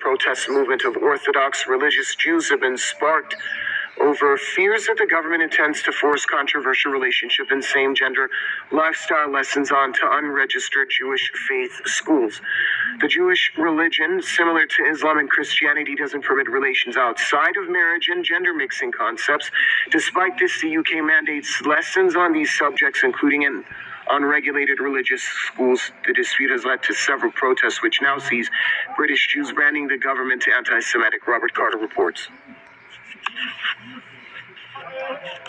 protest movement of Orthodox religious Jews have been sparked over fears that the government intends to force controversial relationship and same-gender lifestyle lessons onto unregistered Jewish faith schools. The Jewish religion, similar to Islam and Christianity, doesn't permit relations outside of marriage and gender-mixing concepts. Despite this, the UK mandates lessons on these subjects, including in unregulated religious schools. The dispute has led to several protests, which now sees British Jews branding the government anti-Semitic. Robert Carter reports.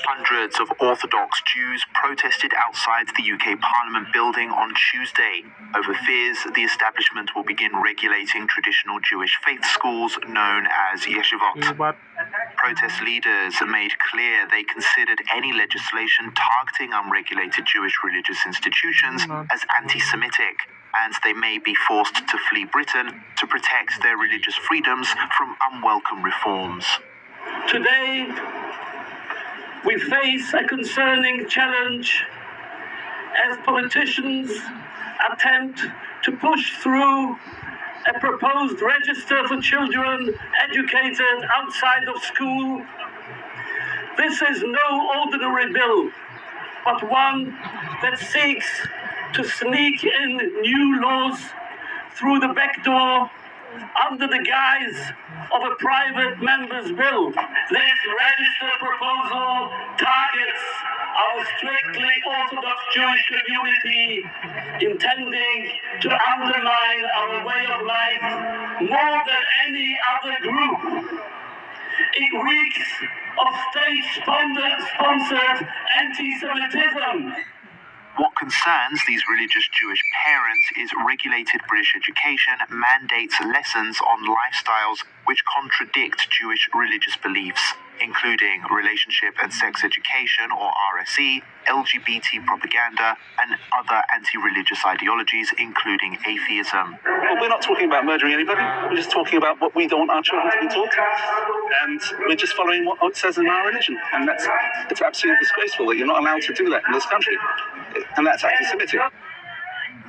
Hundreds of Orthodox Jews protested outside the UK Parliament building on Tuesday over fears the establishment will begin regulating traditional Jewish faith schools known as yeshivot. Protest leaders made clear they considered any legislation targeting unregulated Jewish religious institutions as anti-Semitic, and they may be forced to flee Britain to protect their religious freedoms from unwelcome reforms. Today, we face a concerning challenge as politicians attempt to push through a proposed register for children educated outside of school. This is no ordinary bill, but one that seeks to sneak in new laws through the back door under the guise of a private member's bill. This register proposal targets our strictly Orthodox Jewish community, intending to undermine our way of life more than any other group. It reeks of state-sponsored anti-Semitism. What concerns these religious Jewish parents is regulated British education mandates lessons on lifestyles which contradict Jewish religious beliefs, including relationship and sex education, or RSE, LGBT propaganda, and other anti-religious ideologies, including atheism. Well, we're not talking about murdering anybody. We're just talking about what we don't want our children to be taught. And we're just following what it says in our religion. And it's absolutely disgraceful that you're not allowed to do that in this country. And that's anti-Semitic.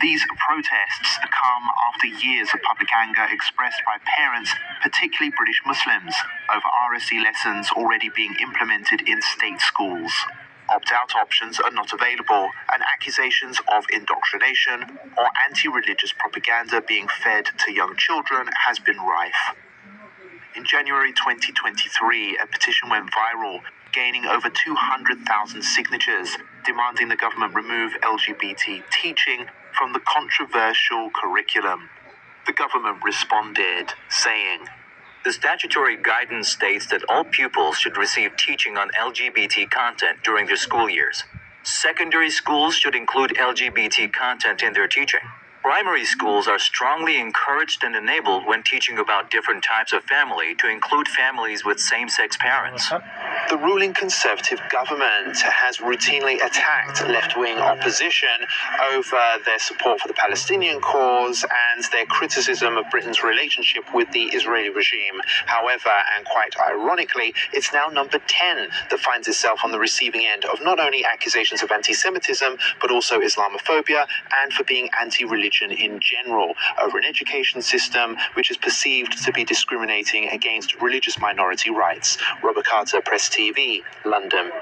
These protests come after years of public anger expressed by parents, particularly British Muslims, over RSE lessons already being implemented in state schools. Opt-out options are not available, and accusations of indoctrination or anti-religious propaganda being fed to young children has been rife. In January 2023, a petition went viral, gaining over 200,000 signatures, demanding the government remove LGBT teaching from the controversial curriculum. The government responded, saying, "The statutory guidance states that all pupils should receive teaching on LGBT content during their school years. Secondary schools should include LGBT content in their teaching. Primary schools are strongly encouraged and enabled when teaching about different types of family to include families with same-sex parents." The ruling Conservative government has routinely attacked left-wing opposition over their support for the Palestinian cause and their criticism of Britain's relationship with the Israeli regime. However, and quite ironically, it's now number 10 that finds itself on the receiving end of not only accusations of anti-Semitism, but also Islamophobia and for being anti-religion in general, over an education system which is perceived to be discriminating against religious minority rights. Robert Carter, Press TV, London.